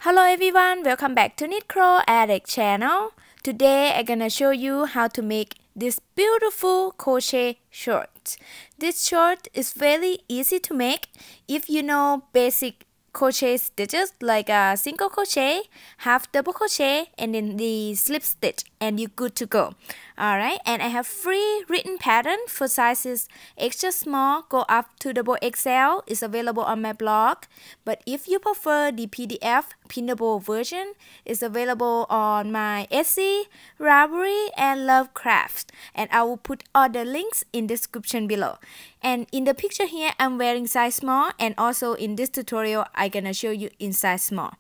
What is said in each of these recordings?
Hello everyone, welcome back to Knit Crow Addict channel. Today I'm gonna show you how to make this beautiful crochet short. This short is very easy to make if you know basic crochet stitches like a single crochet, half double crochet, and then the slip stitch, and you're good to go. Alright, and I have free written pattern for sizes extra small go up to double XL. It's available on my blog, but if you prefer the PDF pinnable version, it's available on my Etsy, Ravelry, and Lovecraft, and I will put all the links in the description below. And in the picture here, I'm wearing size small, and also in this tutorial, I'm gonna show you in size small.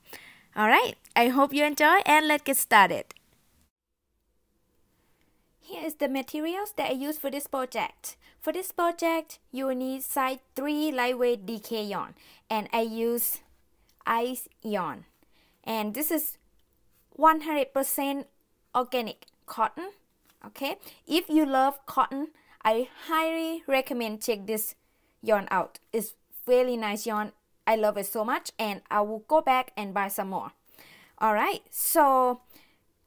Alright, I hope you enjoy, and let's get started. Here is the materials that I use for this project. For this project, you will need size 3 lightweight DK yarn, and I use ice yarn. And this is 100% organic cotton. Okay, if you love cotton, I highly recommend check this yarn out. It's really nice yarn. I love it so much, and I will go back and buy some more. Alright, so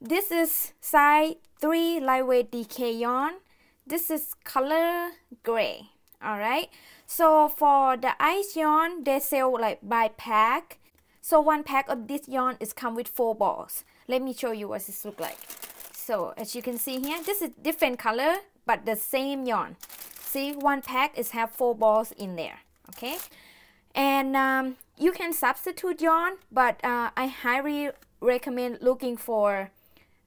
this is size 3 lightweight DK yarn. This is color gray. Alright, so for the ice yarn, they sell like by pack. So one pack of this yarn is come with 4 balls. Let me show you what this look like. So as you can see here, this is different color but the same yarn. See, one pack is have 4 balls in there. Okay, and you can substitute yarn, but I highly recommend looking for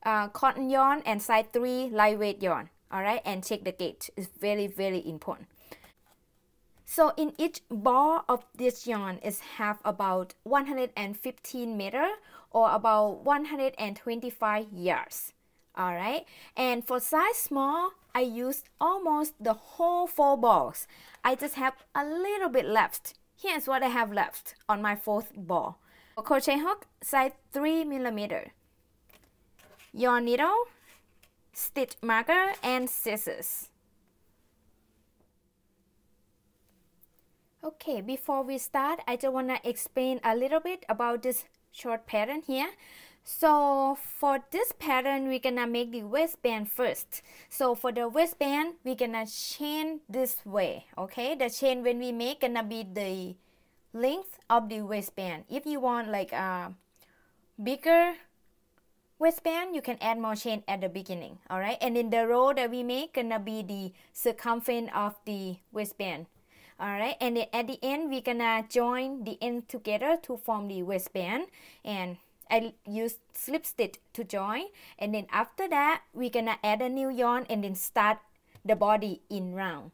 cotton yarn and size 3 lightweight yarn. Alright, and check the gauge. It's very important. So in each ball of this yarn is have about 115 meter or about 125 yards. Alright, and for size small, I used almost the whole 4 balls. I just have a little bit left. Here's what I have left on my 4th ball. A crochet hook, size 3 millimeter. Yarn needle, stitch marker, and scissors. Okay, before we start, I just want to explain a little bit about this short pattern here. So for this pattern, we're gonna make the waistband first. So for the waistband, we're gonna chain this way. Okay, the chain when we make gonna be the length of the waistband. If you want like a bigger waistband, you can add more chain at the beginning. Alright, and in the row that we make gonna be the circumference of the waistband. Alright, and then at the end we're gonna join the end together to form the waistband, and I use slip stitch to join, and then after that we're gonna add a new yarn and then start the body in round.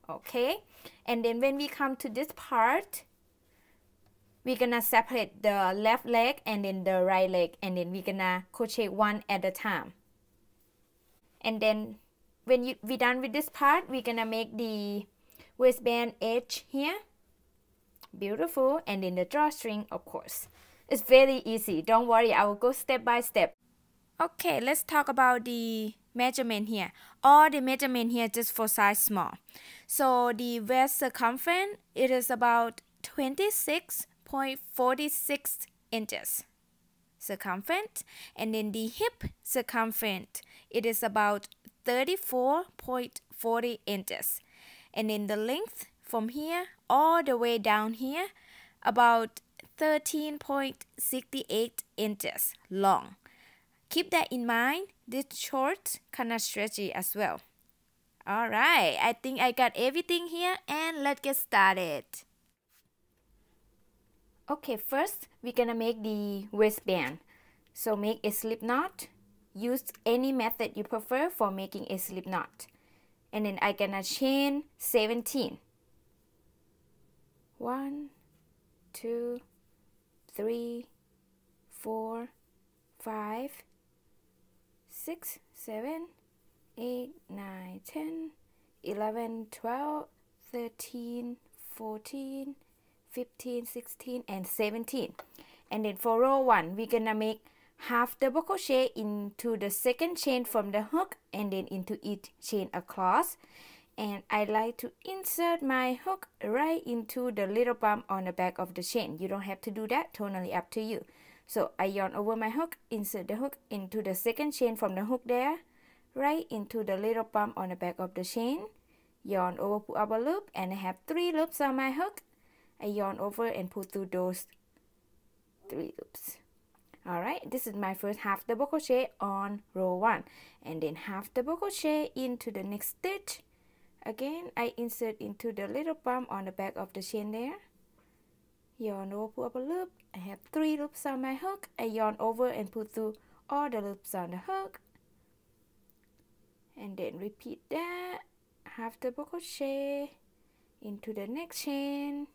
Okay, and then when we come to this part, we're gonna separate the left leg and then the right leg, and then we're gonna crochet one at a time. And then when we're done with this part, we're gonna make the waistband edge here. Beautiful. And then the drawstring, of course. It's very easy. Don't worry, I will go step by step. Okay, let's talk about the measurement here. All the measurement here just for size small. So the waist circumference, it is about 26.46 inches circumference, and then the hip circumference, it is about 34.40 inches, and then the length from here all the way down here about 13.68 inches long. Keep that in mind. This short kinda stretchy as well. Alright, I think I got everything here, and let's get started. Okay, first we're gonna make the waistband. So make a slip knot. Use any method you prefer for making a slip knot. And then I'm gonna chain 17. 1, 2, 3, 4, 5, 6, 7, 8, 9, 10, 11, 12, 13, 14, 15, 16, and 17. And then for row 1, we're gonna make half double crochet into the second chain from the hook, and then into each chain across. And I like to insert my hook right into the little bump on the back of the chain. You don't have to do that, totally up to you. So I yarn over my hook, insert the hook into the second chain from the hook there, right into the little bump on the back of the chain, yarn over, pull up a loop, and I have 3 loops on my hook. I yarn over and pull through those 3 loops. Alright, this is my first half double crochet on row 1, and then half double crochet into the next stitch. Again, I insert into the little bump on the back of the chain there, yarn over, pull up a loop. I have 3 loops on my hook. I yarn over and pull through all the loops on the hook, and then repeat that. Half double crochet into the next chain,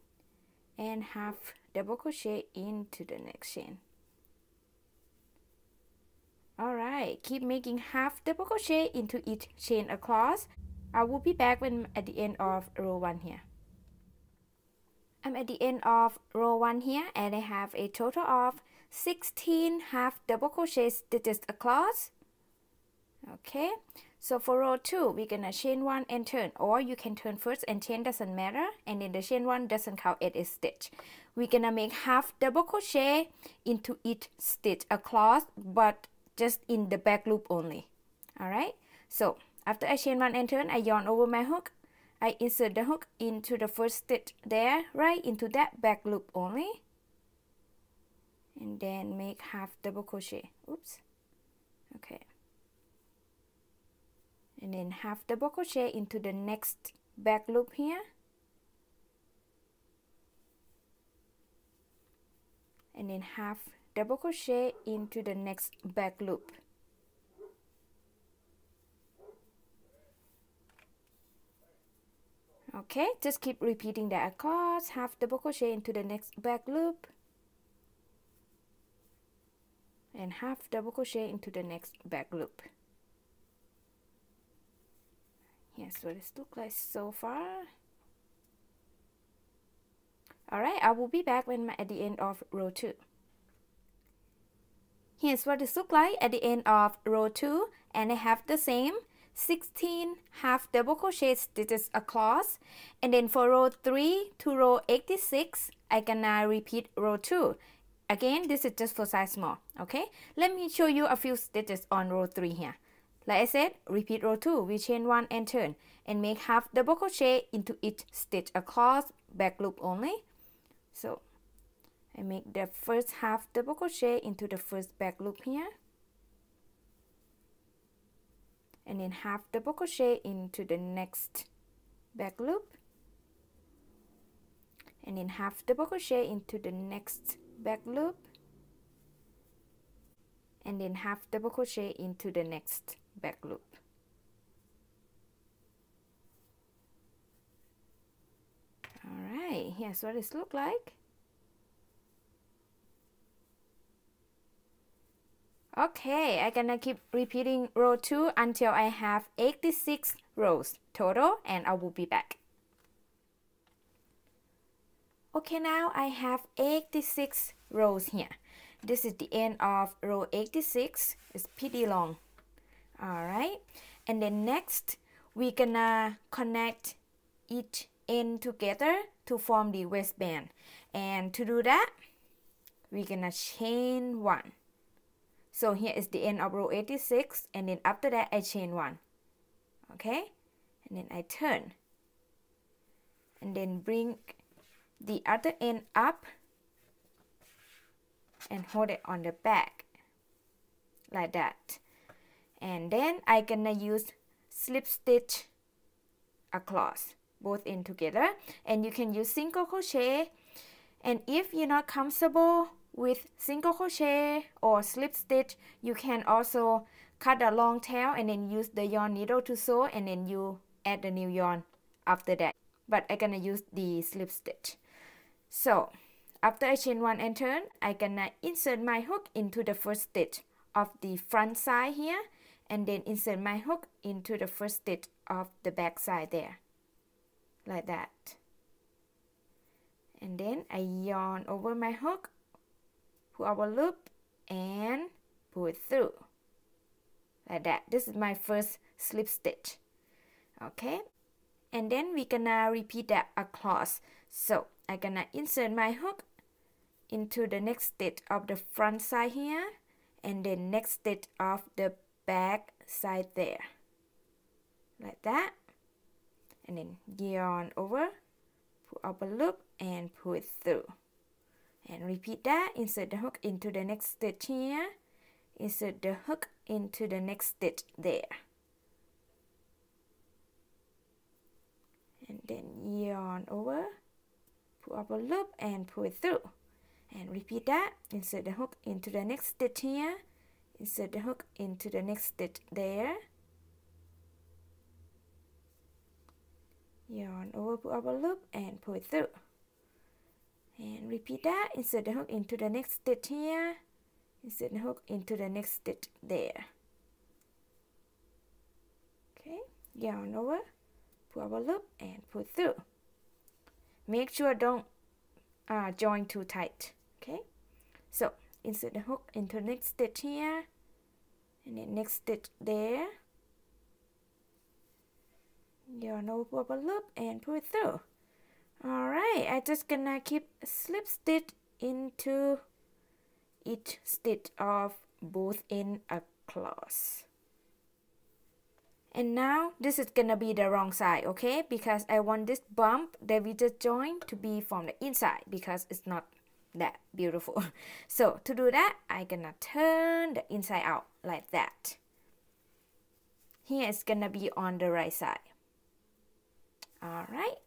and half double crochet into the next chain. Alright, keep making half double crochet into each chain across. I will be back when at the end of row 1 here. I'm at the end of row 1 here, and I have a total of 16 half double crochet stitches across. Okay, so for row 2, we're gonna chain 1 and turn, or you can turn first and chain, doesn't matter, and then the chain 1 doesn't count as a stitch. We're gonna make half double crochet into each stitch across, but just in the back loop only. Alright, so after I chain 1 and turn, I yarn over my hook. I insert the hook into the first stitch there, right into that back loop only, and then make half double crochet. Oops. Okay. And then half double crochet into the next back loop here, and then half double crochet into the next back loop. Okay, just keep repeating that across. Half double crochet into the next back loop, and half double crochet into the next back loop. Here's what it looks like so far. Alright, I will be back when at the end of row 2. Here's what it looks like at the end of row 2, and I have the same 16 half double crochet stitches across. And then for row 3 to row 86, I gonna repeat row 2. Again, this is just for size small. Okay, let me show you a few stitches on row 3 here. Like I said, repeat row 2, we chain 1 and turn, and make half double crochet into each stitch across, back loop only. So I make the first half double crochet into the first back loop here, and then half double crochet into the next back loop, and then half double crochet into the next back loop, and then half double crochet into the next back loop. Alright, here's what it looks like. Okay, I'm gonna keep repeating row 2 until I have 86 rows total, and I will be back. Okay, now I have 86 rows here. This is the end of row 86. It's pretty long. Alright, and then next we're gonna connect each end together to form the waistband, and to do that we're gonna chain 1. So here is the end of row 86, and then after that I chain 1. Okay, and then I turn, and then bring the other end up and hold it on the back like that. And then I gonna use slip stitch across both ends together, and you can use single crochet. And if you're not comfortable with single crochet or slip stitch, you can also cut a long tail and then use the yarn needle to sew, and then you add the new yarn after that. But I'm gonna use the slip stitch. So after I chain 1 and turn, I'm gonna insert my hook into the first stitch of the front side here, and then insert my hook into the first stitch of the back side there, like that. And then I yarn over my hook, pull our loop, and pull it through like that. This is my first slip stitch. Okay, and then we're gonna repeat that across. So I'm gonna insert my hook into the next stitch of the front side here, and then next stitch of the back side there, like that, and then yarn over, pull up a loop and pull it through, and repeat that. Insert the hook into the next stitch here, insert the hook into the next stitch there, and then yarn over, pull up a loop and pull it through, and repeat that. Insert the hook into the next stitch here, insert the hook into the next stitch there, yarn over, pull up a loop and pull it through, and repeat that. Insert the hook into the next stitch here, insert the hook into the next stitch there. Okay, yarn over, pull up a loop and pull it through. Make sure don't join too tight. Okay, so insert the hook into the next stitch here, and then next stitch there, yarn over, pull up a loop and pull it through. Alright, I just gonna keep a slip stitch into each stitch of both end across. And now this is gonna be the wrong side, okay? Because I want this bump that we just joined to be from the inside, because it's not that beautiful. So to do that, I'm gonna turn the inside out like that. Here it's gonna be on the right side. Alright,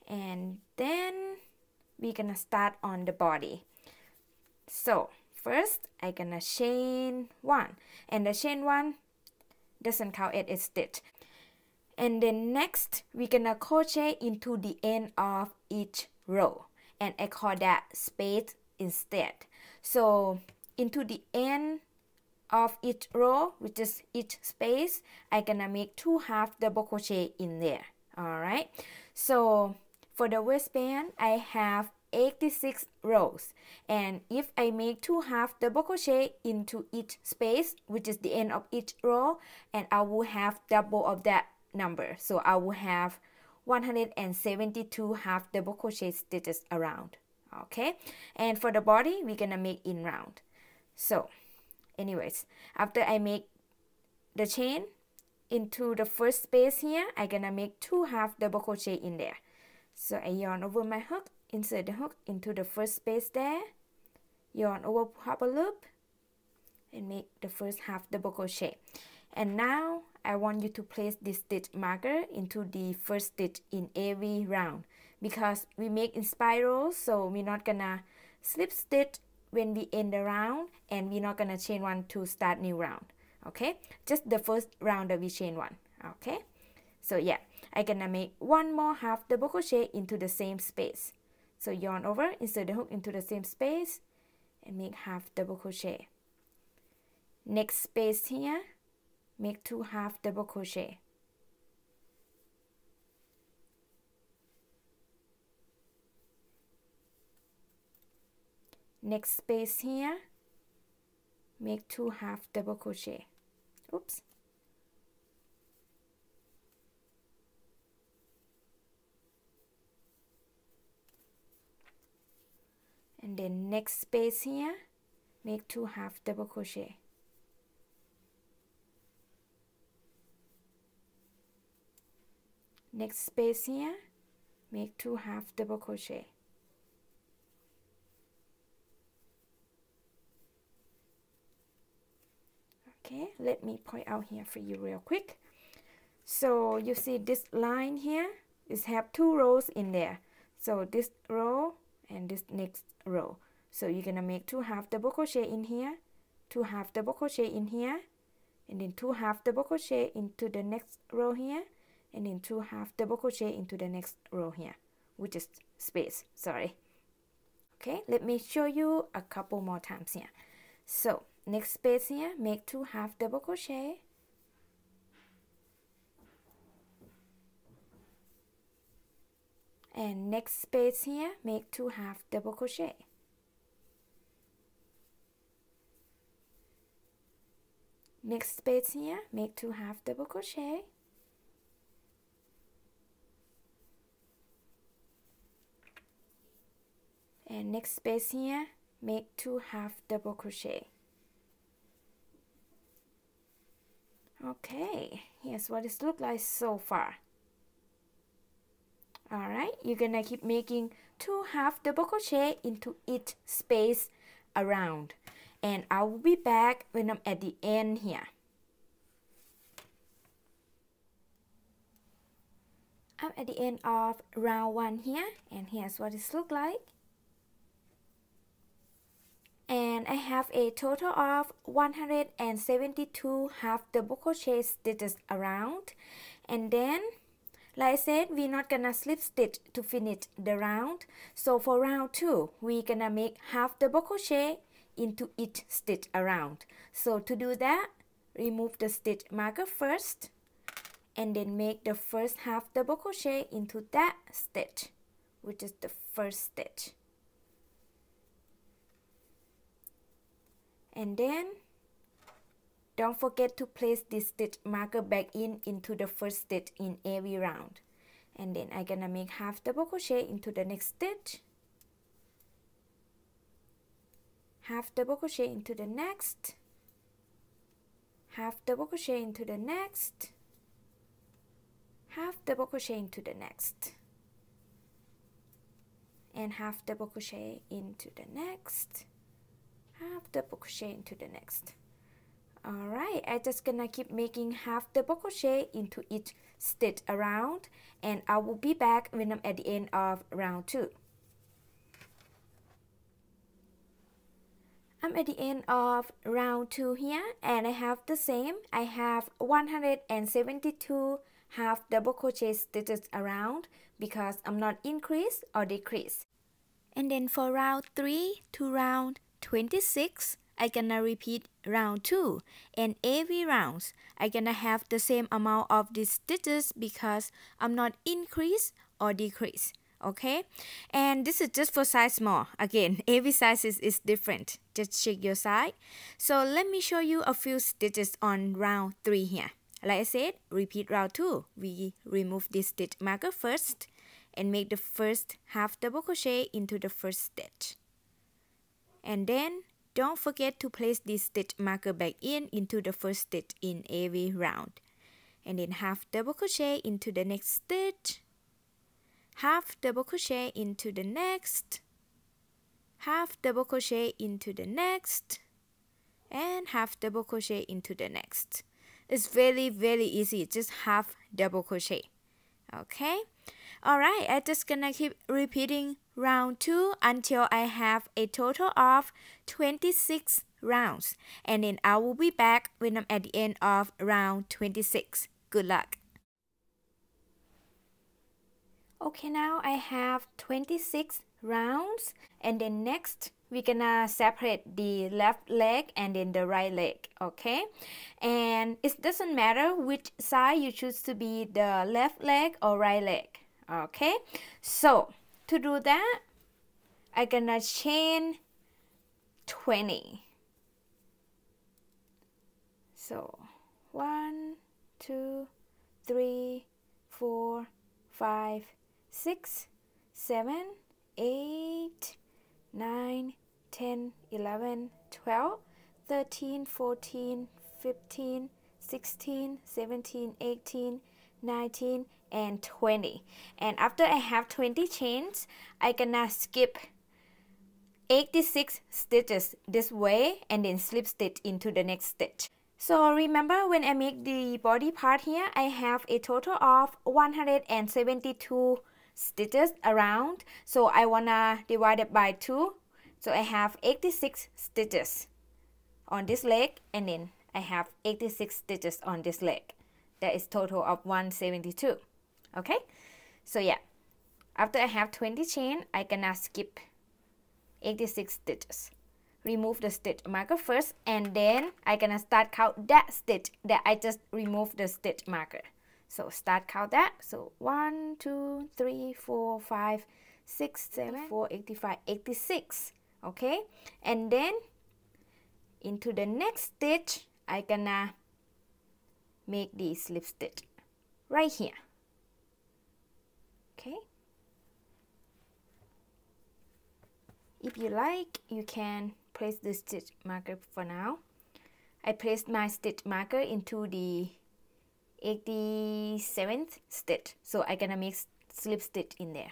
and then we're gonna start on the body. So first I'm gonna chain 1, and the chain 1 doesn't count as a stitch. And then next we're gonna crochet into the end of each row, and I call that space instead. So into the end of each row, which is each space, I'm gonna make 2 half double crochet in there. Alright, so for the waistband I have 86 rows, and if I make 2 half double crochet into each space, which is the end of each row, and I will have double of that number, so I will have 172 half double crochet stitches around. Okay, and for the body we're gonna make in round. So anyways, after I make the chain into the first space here, I'm gonna make 2 half double crochet in there. So I yarn over my hook, insert the hook into the first space there, yarn over, pull up a loop, and make the first half double crochet. And now I want you to place this stitch marker into the first stitch in every round, because we make in spirals, so we're not gonna slip stitch when we end the round, and we're not gonna chain 1 to start new round. Okay, just the first round that we chain 1. Okay, so yeah, I'm gonna make 1 more half double crochet into the same space. So yarn over, insert the hook into the same space, and make half double crochet. Next space here, make 2 half double crochet. Next space here, make 2 half double crochet. Oops. And then next space here, make 2 half double crochet. Next space here, make 2 half double crochet. Okay, let me point out here for you real quick. So you see this line here is have 2 rows in there. So this row and this next row. So you're gonna make 2 half double crochet in here, 2 half double crochet in here, and then 2 half double crochet into the next row here, and then 2 half double crochet into the next row here, which is space, sorry. Okay, let me show you a couple more times here. So next space here, make 2 half double crochet, and next space here, make 2 half double crochet. Next space here, make 2 half double crochet, and next space here, make 2 half double crochet. Okay, here's what it looks like so far. Alright, you're gonna keep making 2 half double crochet into each space around, and I will be back when I'm at the end here. I'm at the end of round 1 here, and here's what it looks like. And I have a total of 172 half double crochet stitches around. And then, like I said, we're not gonna slip stitch to finish the round. So for round 2, we're gonna make half double crochet into each stitch around. So to do that, remove the stitch marker first, and then make the first half double crochet into that stitch, which is the first stitch. And then don't forget to place this stitch marker back into the first stitch in every round. And then I'm gonna make half double crochet into the next stitch, half double crochet into the next, half double crochet into the next, half double crochet into the next, and half double crochet into the next, half double crochet into the next. Alright, I'm just gonna keep making half double crochet into each stitch around, and I will be back when I'm at the end of round 2. I'm at the end of round 2 here, and I have the same. I have 172 half double crochet stitches around because I'm not increase or decrease. And then for round 3 to round 26, I'm gonna repeat round 2, and every round I'm gonna have the same amount of these stitches because I'm not increase or decrease. Okay, and this is just for size small. Again, every size is different. Just check your size. So let me show you a few stitches on round 3 here. Like I said, repeat round 2. We remove this stitch marker first and make the first half double crochet into the first stitch. And then don't forget to place this stitch marker back into the first stitch in every round. And then half double crochet into the next stitch, half double crochet into the next, half double crochet into the next, and half double crochet into the next. It's very easy, just half double crochet. Okay, alright, I'm just gonna keep repeating round 2 until I have a total of 26 rounds, and then I will be back when I'm at the end of round 26. Good luck. Okay, now I have 26 rounds, and then next we're gonna separate the left leg and then the right leg. Okay, and it doesn't matter which side you choose to be the left leg or right leg. Okay, so to do that, I'm gonna chain 20. So 1, 2, 3, 4, 5, 6, 7, 8, 9, 10, 11, 12, 13, 14, 15, 16, 17, 18, 19, and 20. And after I have 20 chains, I'm gonna skip 86 stitches this way and then slip stitch into the next stitch. So remember, when I make the body part here, I have a total of 172 stitches around. So I wanna divide it by 2. So I have 86 stitches on this leg, and then I have 86 stitches on this leg. That is total of 172. Okay, so yeah, after I have 20 chain, I gonna skip 86 stitches. Remove the stitch marker first, and then I gonna start count that stitch that I just removed the stitch marker. So start count that. So 1, 2, 3, 4, 5, 6, 7, 4, 85, 86. Okay, and then into the next stitch, I gonna make the slip stitch right here. Okay, If you like, you can place the stitch marker for now. I placed my stitch marker into the 87th stitch, so I'm gonna make slip stitch in there.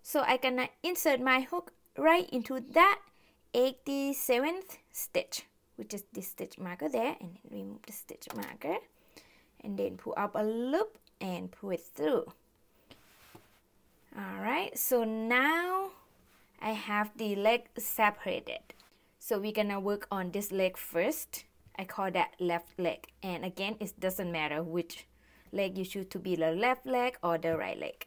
So I'm gonna insert my hook right into that 87th stitch, which is this stitch marker there, and remove the stitch marker, and then pull up a loop and pull it through. Alright, so now I have the leg separated. So we're gonna work on this leg first. I call that left leg. And again, it doesn't matter which leg you choose to be the left leg or the right leg.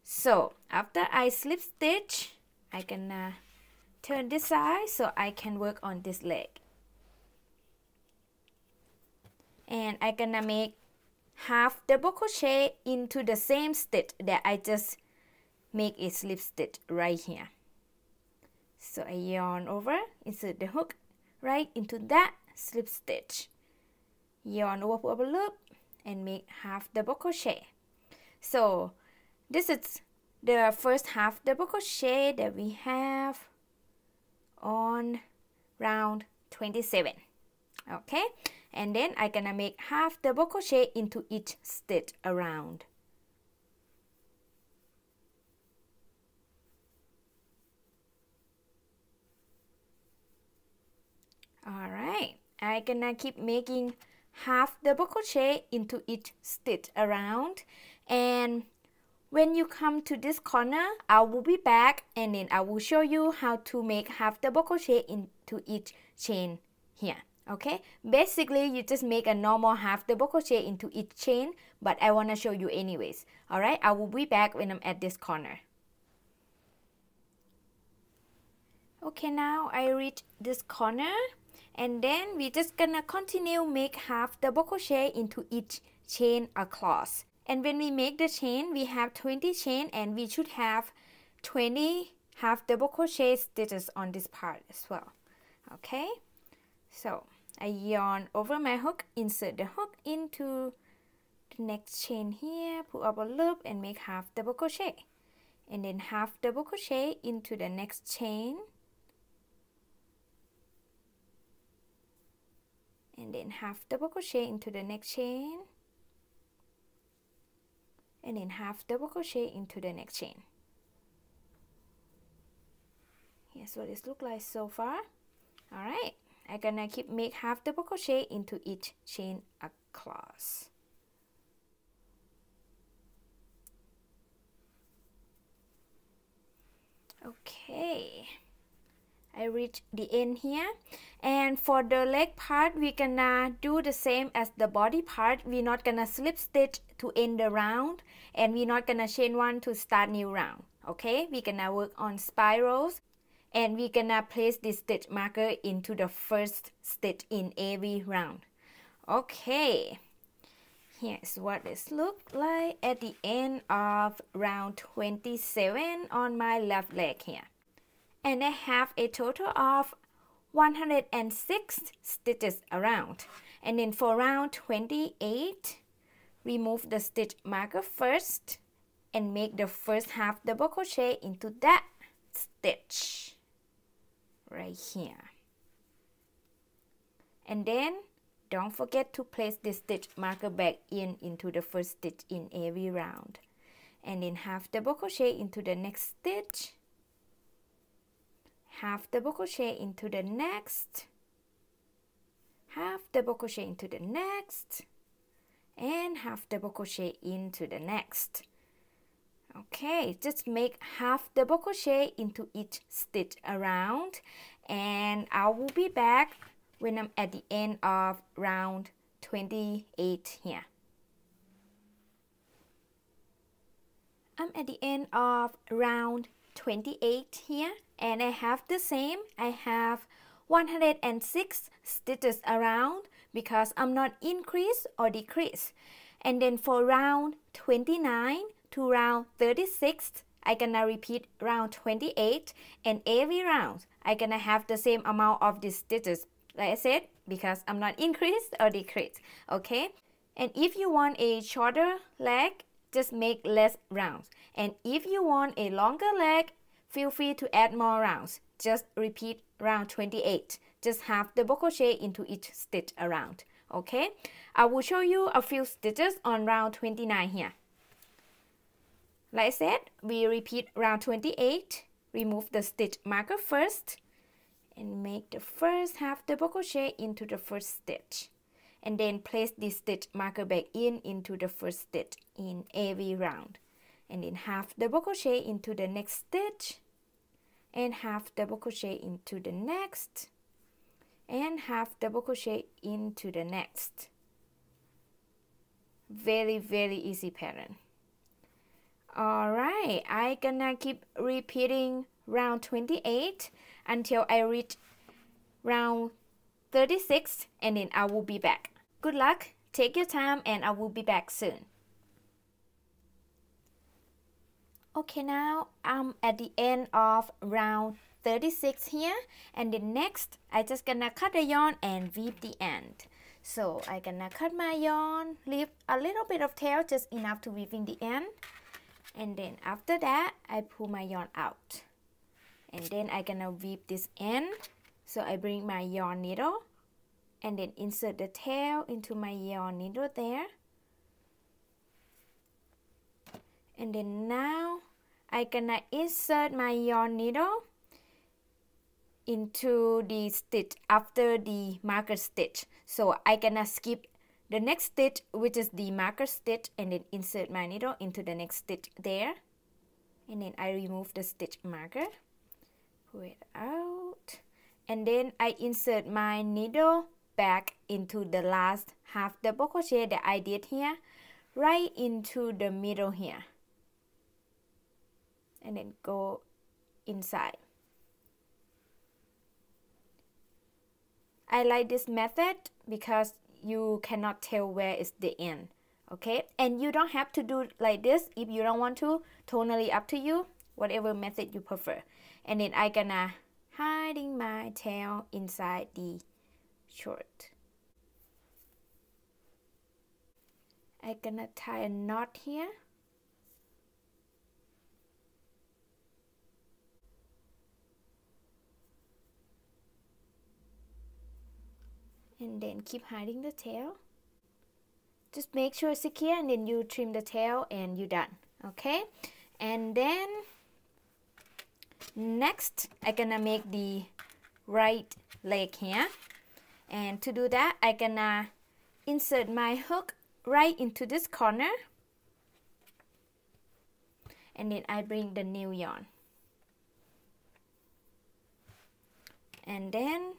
So after I slip stitch, I can turn this side so I can work on this leg. And I'm gonna make half double crochet into the same stitch that I just make a slip stitch right here. So I yarn over, insert the hook right into that slip stitch, yarn over, pull up a loop, and make half double crochet. So this is the first half double crochet that we have on round 27. Okay, and then I'm gonna make half double crochet into each stitch around. Alright, I'm gonna keep making half double crochet into each stitch around, and when you come to this corner, I will be back and then I will show you how to make half double crochet into each chain here. Okay, basically you just make a normal half double crochet into each chain, but I want to show you anyways. Alright, I will be back when I'm at this corner. Okay, now I reach this corner, and then we're just gonna continue make half double crochet into each chain across. And when we make the chain, we have 20 chain, and we should have 20 half double crochet stitches on this part as well. Okay, so I yarn over my hook, insert the hook into the next chain here, pull up a loop and make half double crochet, and then half double crochet into the next chain, and then half double crochet into the next chain, and then half double crochet into the next chain. Here's what it looks like so far. Alright, I'm gonna keep make half double crochet into each chain across. Okay, I reached the end here, and for the leg part we're gonna do the same as the body part. We're not gonna slip stitch to end the round, and we're not gonna chain one to start new round. Okay, we're gonna work on spirals, and we're gonna place the stitch marker into the first stitch in every round. Okay, here's what it looks like at the end of round 27 on my left leg here. And I have a total of 106 stitches around. And then for round 28, remove the stitch marker first and make the first half double crochet into that stitch right here. And then don't forget to place the stitch marker back into the first stitch in every round. And then half double crochet into the next stitch, half double crochet into the next, half double crochet into the next, and half double crochet into the next. Okay, just make half double crochet into each stitch around, and I will be back when I'm at the end of round 28 here. I'm at the end of round 28 here, and I have the same. I have 106 stitches around because I'm not increase or decrease. And then for round 29 to round 36, I'm gonna repeat round 28, and every round I'm gonna have the same amount of these stitches, like I said, because I'm not increase or decrease. Okay, And if you want a shorter leg, just make less rounds. And if you want a longer leg, feel free to add more rounds. Just repeat round 28. Just half double crochet into each stitch around. Okay, I will show you a few stitches on round 29 here. Like I said, we repeat round 28. Remove the stitch marker first and make the first half double crochet into the first stitch. And then place the stitch marker back into the first stitch in every round. And then half double crochet into the next stitch. And half double crochet into the next. And half double crochet into the next. Very, very easy pattern. Alright, I'm gonna keep repeating round 28 until I reach round 36, and then I will be back. Good luck, take your time, and I will be back soon. Okay, now I'm at the end of round 36 here, and then next I just gonna cut the yarn and weave the end. So I gonna cut my yarn, leave a little bit of tail, just enough to weave in the end, and then after that I pull my yarn out, and then I gonna weave this end. So I bring my yarn needle and then insert the tail into my yarn needle there. And then now I gonna insert my yarn needle into the stitch after the marker stitch. So I gonna skip the next stitch, which is the marker stitch, and then insert my needle into the next stitch there. And then I remove the stitch marker, pull it out, and then I insert my needle back into the last half double crochet that I did here, right into the middle here, and then go inside. I like this method because you cannot tell where is the end. Okay, and you don't have to do like this if you don't want to. Totally up to you, whatever method you prefer. And then I gonna hiding my tail inside the short. I gonna tie a knot here. And then keep hiding the tail. Just make sure it's secure, and then you trim the tail and you're done. Okay, and then next I'm gonna make the right leg here, and to do that I'm gonna insert my hook right into this corner, and then I bring the new yarn, and then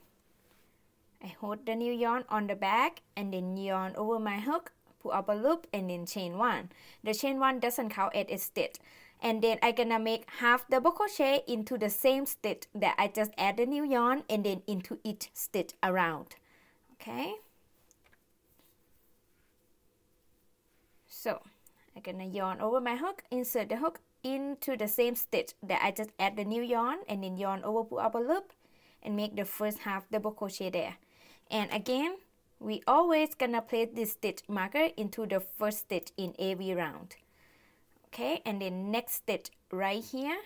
I hold the new yarn on the back and then yarn over my hook, pull up a loop, and then chain one. The chain one doesn't count as a stitch. And then I'm gonna make half double crochet into the same stitch that I just add the new yarn, and then into each stitch around. Okay, so I'm gonna yarn over my hook, insert the hook into the same stitch that I just add the new yarn, and then yarn over, pull up a loop, and make the first half double crochet there. And again, we always gonna place this stitch marker into the first stitch in every round. Okay, and then next stitch right here.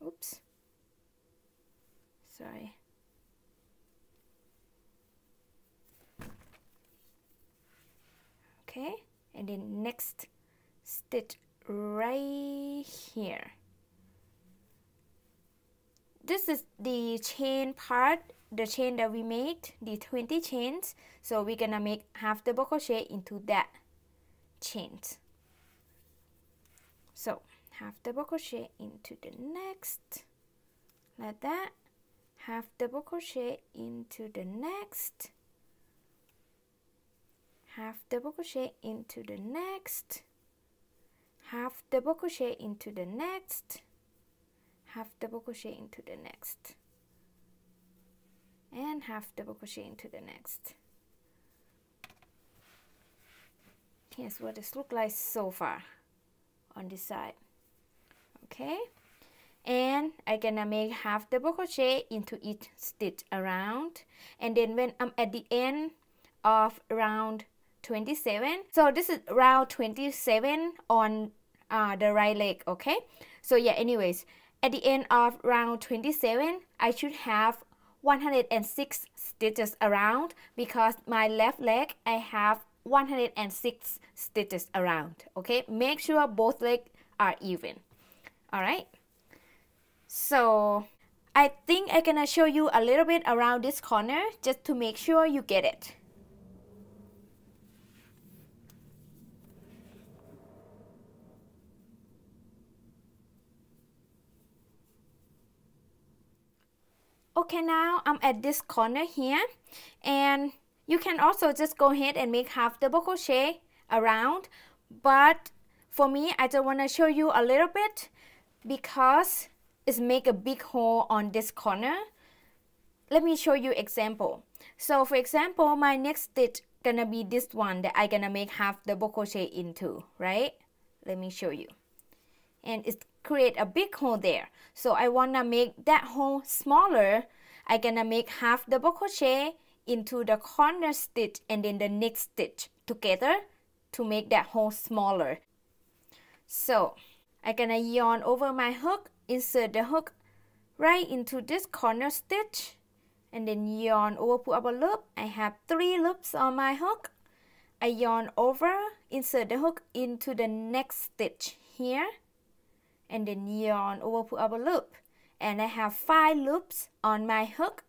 Oops, sorry. Okay, and then next stitch right here. This is the chain part, the chain that we made, the 20 chains. So we're gonna make half double crochet into that chains. So half double crochet into the next, like that, half double crochet into the next, half double crochet into the next, half double crochet into the next, half double crochet into the next, and half double crochet into the next. Here's what this looks like so far on this side. Okay, and I gonna make half double crochet into each stitch around. And then when I'm at the end of round 27, so this is round 27 on the right leg, okay? So yeah, anyways, at the end of round 27, I should have 106 stitches around, because my left leg I have 106 stitches around, okay? Make sure both legs are even. All right, so I think I'm gonna show you a little bit around this corner just to make sure you get it. Okay, now I'm at this corner here, and you can also just go ahead and make half double crochet around, but for me I just want to show you a little bit because it's make a big hole on this corner. Let me show you example. So for example, my next stitch gonna be this one that I gonna make half double crochet into, right? Let me show you. And it create a big hole there. So I wanna make that hole smaller. I gonna make half double crochet into the corner stitch and then the next stitch together to make that hole smaller. So I gonna yarn over my hook, insert the hook right into this corner stitch, and then yarn over, pull up a loop. I have 3 loops on my hook. I yarn over, insert the hook into the next stitch here, and then yarn over, pull up a loop. And I have 5 loops on my hook.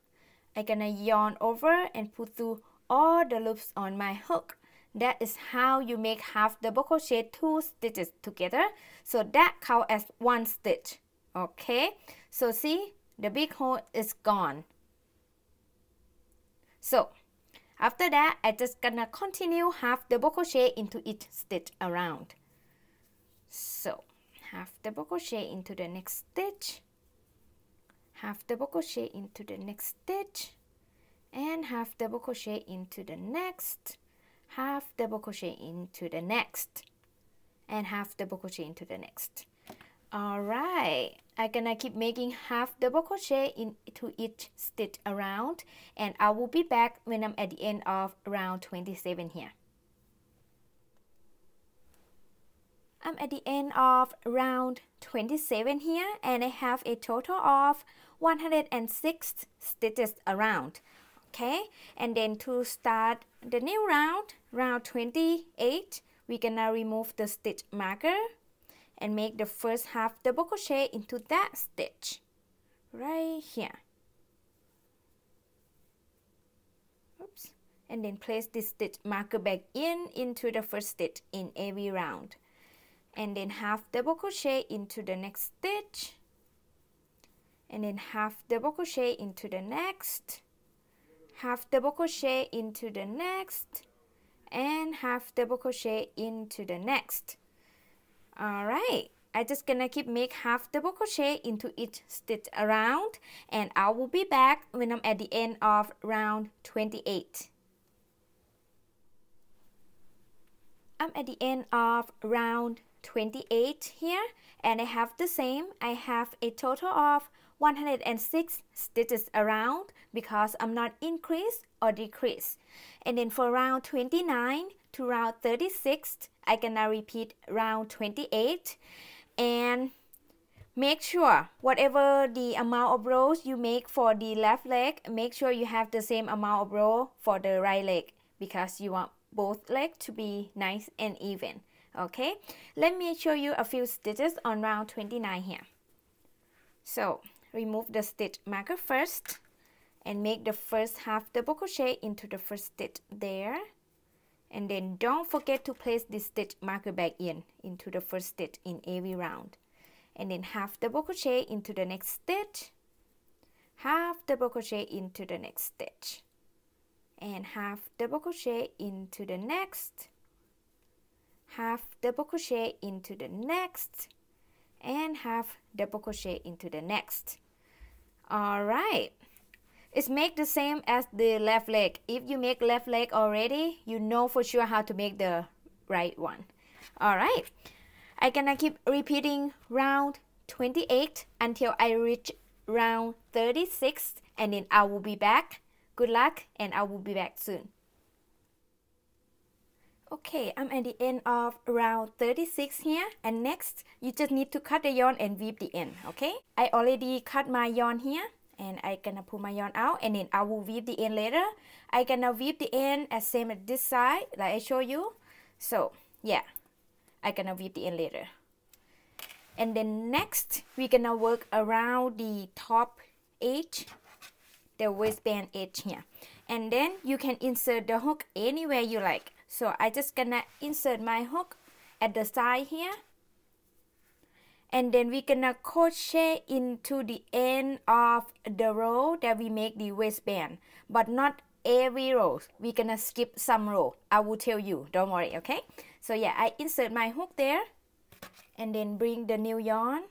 I'm gonna yarn over and pull through all the loops on my hook. That is how you make half double crochet 2 stitches together. So that counts as 1 stitch. Okay, so see, the big hole is gone. So after that, I just gonna continue half double crochet into each stitch around. So half double crochet into the next stitch, half double crochet into the next stitch, and half double crochet into the next, half double crochet into the next, and half double crochet into the next. Alright, I'm gonna keep making half double crochet into each stitch around, and I will be back when I'm at the end of round 27 here. I'm at the end of round 27 here, and I have a total of 106 stitches around. Okay, and then to start the new round, round 28, we're gonna remove the stitch marker and make the first half double crochet into that stitch right here. Oops. And then place this stitch marker back into the first stitch in every round. And then half double crochet into the next stitch, and then half double crochet into the next, half double crochet into the next, and half double crochet into the next. Alright, I just gonna keep make half double crochet into each stitch around, and I will be back when I'm at the end of round 28. I'm at the end of round 28 here, and I have the same. I have a total of 106 stitches around because I'm not increase or decrease. And then for round 29 to round 36, I'm gonna repeat round 28, and make sure whatever the amount of rows you make for the left leg, make sure you have the same amount of row for the right leg, because you want both legs to be nice and even. Okay, let me show you a few stitches on round 29 here. So remove the stitch marker first and make the first half double crochet into the first stitch there, and then don't forget to place the stitch marker back into the first stitch in every round, and then half double crochet into the next stitch, half double crochet into the next stitch, and half double crochet into the next, half double crochet into the next, and half double crochet into the next. Alright, it's make the same as the left leg. If you make left leg already, you know for sure how to make the right one. Alright, I'm gonna keep repeating round 28 until I reach round 36, and then I will be back. Good luck, and I will be back soon. Okay, I'm at the end of round 36 here, and next you just need to cut the yarn and weave the end. Okay, I already cut my yarn here, and I gonna pull my yarn out, and then I will weave the end later. I gonna weave the end as same as this side like I show you. So yeah, I gonna weave the end later. And then next we're gonna work around the top edge, the waistband edge here, and then you can insert the hook anywhere you like. So I just gonna insert my hook at the side here, and then we're gonna crochet into the end of the row that we make the waistband, but not every row. We're gonna skip some row. I will tell you, don't worry. Okay, so yeah, I insert my hook there, and then bring the new yarn,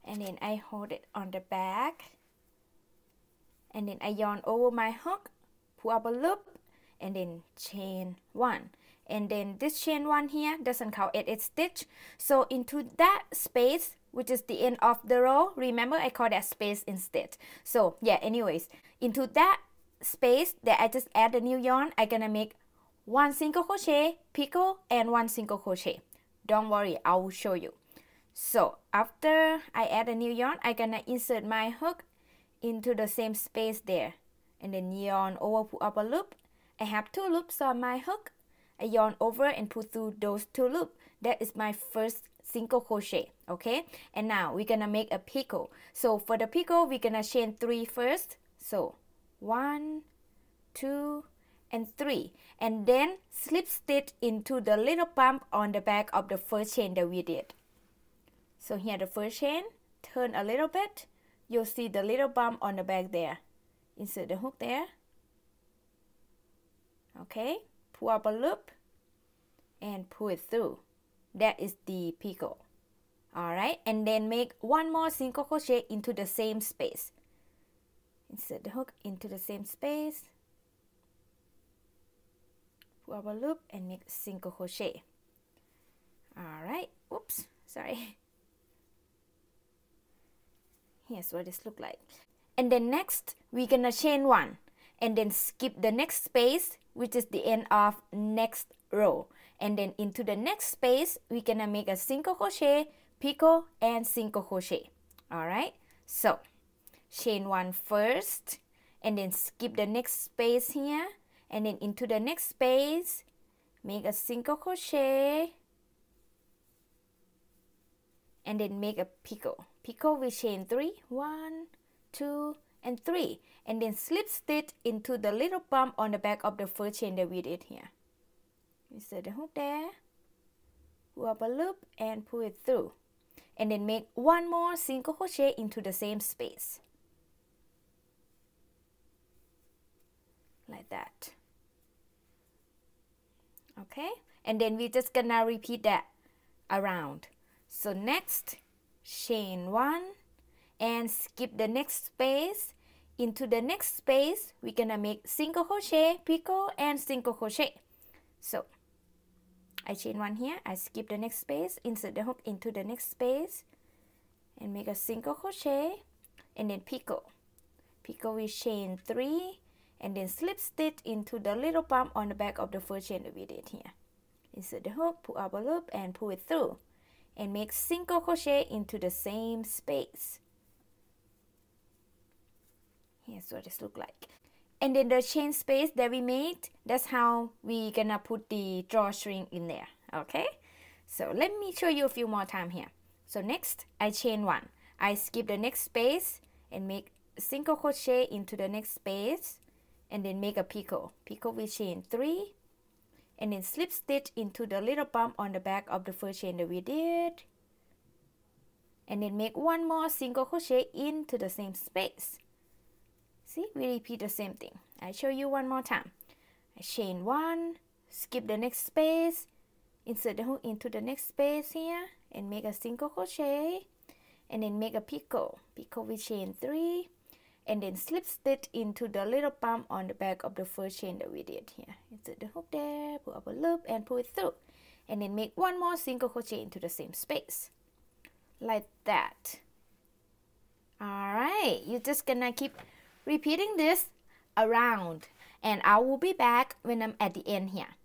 and then I hold it on the back, and then I yarn over my hook, pull up a loop, and then chain one. And then this chain one here doesn't count as a stitch, so into that space, which is the end of the row, remember I call that space instead. So yeah, anyways, into that space that I just add the new yarn, I'm gonna make one single crochet, picot, and one single crochet. Don't worry, I will show you. So after I add a new yarn, I'm gonna insert my hook into the same space there, and then yarn over, pull up a loop. I have two loops on my hook. I yarn over and pull through those two loops. That is my first single crochet. Okay, and now we're gonna make a picot. So for the picot, we're gonna chain 3 first. So 1, 2, and 3, and then slip stitch into the little bump on the back of the first chain that we did. So here the first chain, turn a little bit, you'll see the little bump on the back there. Insert the hook there. Okay, pull up a loop and pull it through. That is the picot. Alright, and then make one more single crochet into the same space. Insert the hook into the same space, pull up a loop, and make a single crochet. Alright, oops, sorry. Here's what this look like. And then next, we're gonna chain 1, and then skip the next space, which is the end of next row. And then into the next space, we're gonna make a single crochet, picot, and single crochet. Alright, so chain 1 first, and then skip the next space here, and then into the next space, make a single crochet, and then make a picot. Picot with chain 3, 1, 2, and 3, and then slip stitch into the little bump on the back of the first chain that we did here. Insert the hook there, pull up a loop, and pull it through, and then make one more single crochet into the same space, like that. Okay, and then we're just gonna repeat that around. So next, chain 1 and skip the next space. Into the next space, we're gonna make single crochet, picot, and single crochet. So I chain 1 here, I skip the next space, insert the hook into the next space, and make a single crochet, and then picot. Picot with chain 3, and then slip stitch into the little bump on the back of the first chain that we did here. Insert the hook, pull up a loop, and pull it through, and make single crochet into the same space. Here's what this look like. And then the chain space that we made, that's how we gonna put the drawstring in there. Okay, so let me show you a few more time here. So next, I chain 1, I skip the next space and make single crochet into the next space, and then make a picot. Picot with chain 3, and then slip stitch into the little bump on the back of the first chain that we did, and then make one more single crochet into the same space. See, we repeat the same thing. I show you one more time. I chain 1, skip the next space, insert the hook into the next space here, and make a single crochet, and then make a picot. Picot with chain 3, and then slip stitch into the little bump on the back of the first chain that we did here. Insert the hook there, pull up a loop, and pull it through, and then make one more single crochet into the same space. like that. Alright, you're just gonna keep repeating this around, and I will be back when I'm at the end here.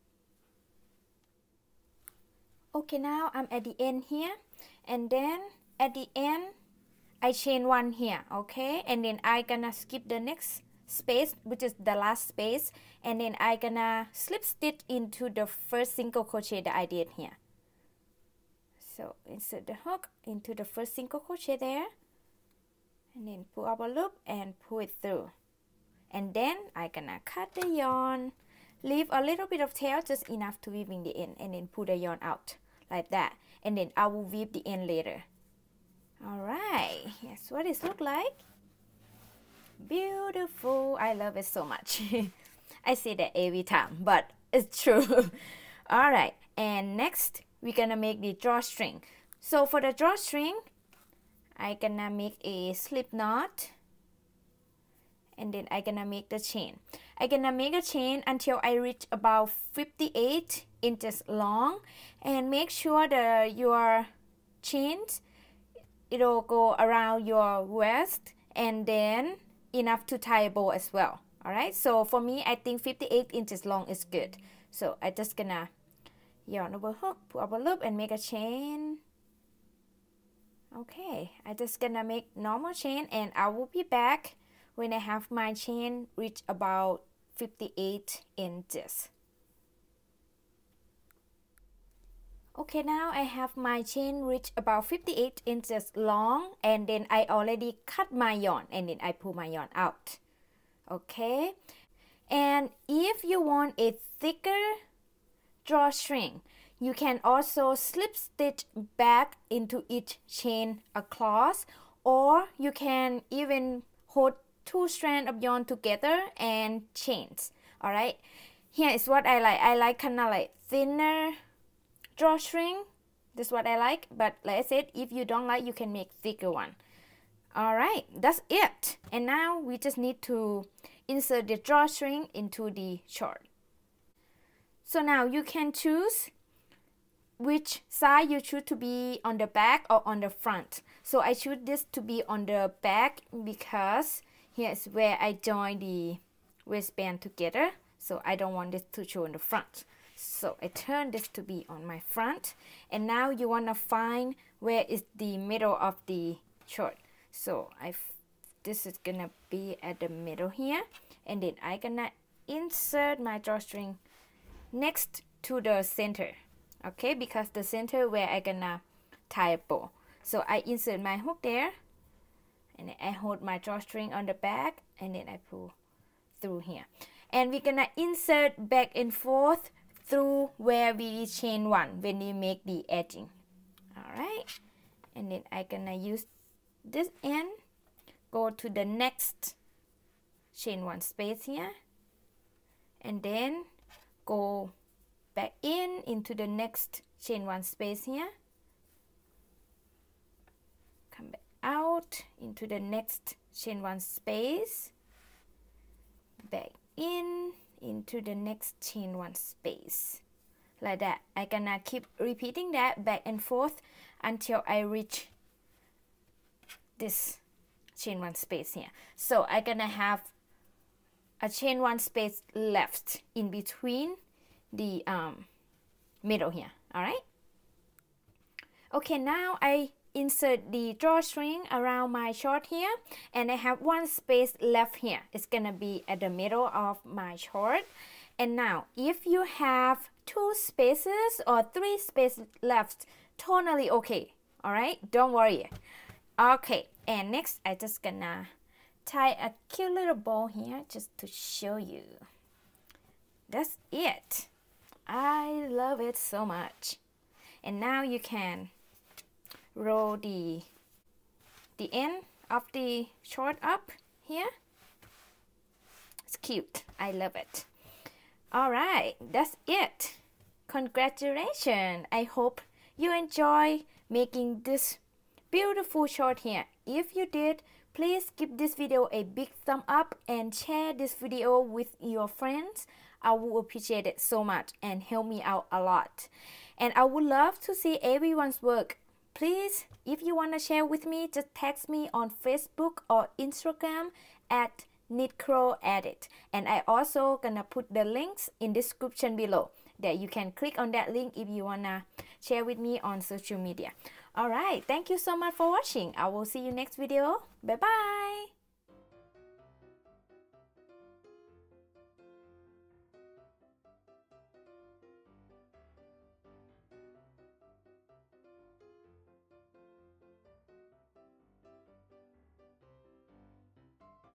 Okay, now I'm at the end here, and then at the end I chain one here, okay, and then I gonna skip the next space, which is the last space, and then I gonna slip stitch into the first single crochet that I did here. So insert the hook into the first single crochet there, and then pull up a loop and pull it through, and then I gonna cut the yarn, leave a little bit of tail, just enough to weave in the end, and then pull the yarn out like that, and then I will weave the end later. Alright, here's what it looks like. Beautiful. I love it so much. I say that every time, but it's true. Alright, and next we're gonna make the drawstring. So for the drawstring, I gonna make a slip knot, and then I gonna make the chain. I gonna make a chain until I reach about 58 inches long, and make sure that your chains, it'll go around your waist, and then enough to tie a bow as well. Alright, so for me, I think 58 inches long is good. So I just gonna yarn over hook, pull up a loop, and make a chain. Okay, I just gonna make normal chain, and I will be back when I have my chain reach about 58 inches. Okay, now I have my chain reach about 58 inches long, and then I already cut my yarn, and then I pull my yarn out. Okay, and if you want a thicker drawstring, you can also slip stitch back into each chain across, or you can even hold two strands of yarn together and chains. Alright, here is what I like. I like kind of like thinner drawstring. This is what I like, but like I said, if you don't like, you can make thicker one. Alright, that's it. And now we just need to insert the drawstring into the short. So now you can choose which side you choose to be on the back or on the front. So I choose this to be on the back because here's where I join the waistband together. So I don't want this to show in the front. So I turn this to be on my front. And now you want to find where is the middle of the short. So this is gonna be at the middle here, and then I gonna insert my drawstring next to the center, okay, because the center where I gonna tie a bow. So I insert my hook there, and then I hold my drawstring on the back, and then I pull through here, and we're gonna insert back and forth through where we chain one when we make the edging. All right, and then I gonna use this end, go to the next chain one space here, and then go back into the next chain one space here, come back out into the next chain one space, back into the next chain one space, like that. I gonna keep repeating that back and forth until I reach this chain one space here. So I gonna have a chain one space left in between the middle here. All right, okay, now I insert the drawstring around my short here, and I have one space left here. It's gonna be at the middle of my short. And now if you have 2 spaces or 3 spaces left, totally okay. All right, don't worry. Okay, and next I just gonna tie a cute little bow here just to show you. That's it. I love it so much. And now you can roll the end of the short up here. It's cute. I love it. All right, that's it. Congratulations. I hope you enjoy making this beautiful short here. If you did, please give this video a big thumb up and share this video with your friends. I will appreciate it so much and help me out a lot. And I would love to see everyone's work. Please, if you want to share with me, just text me on Facebook or Instagram at KnitCrowEdit. And I also gonna put the links in description below that you can click on that link if you wanna share with me on social media. Alright, thank you so much for watching. I will see you next video. Bye bye.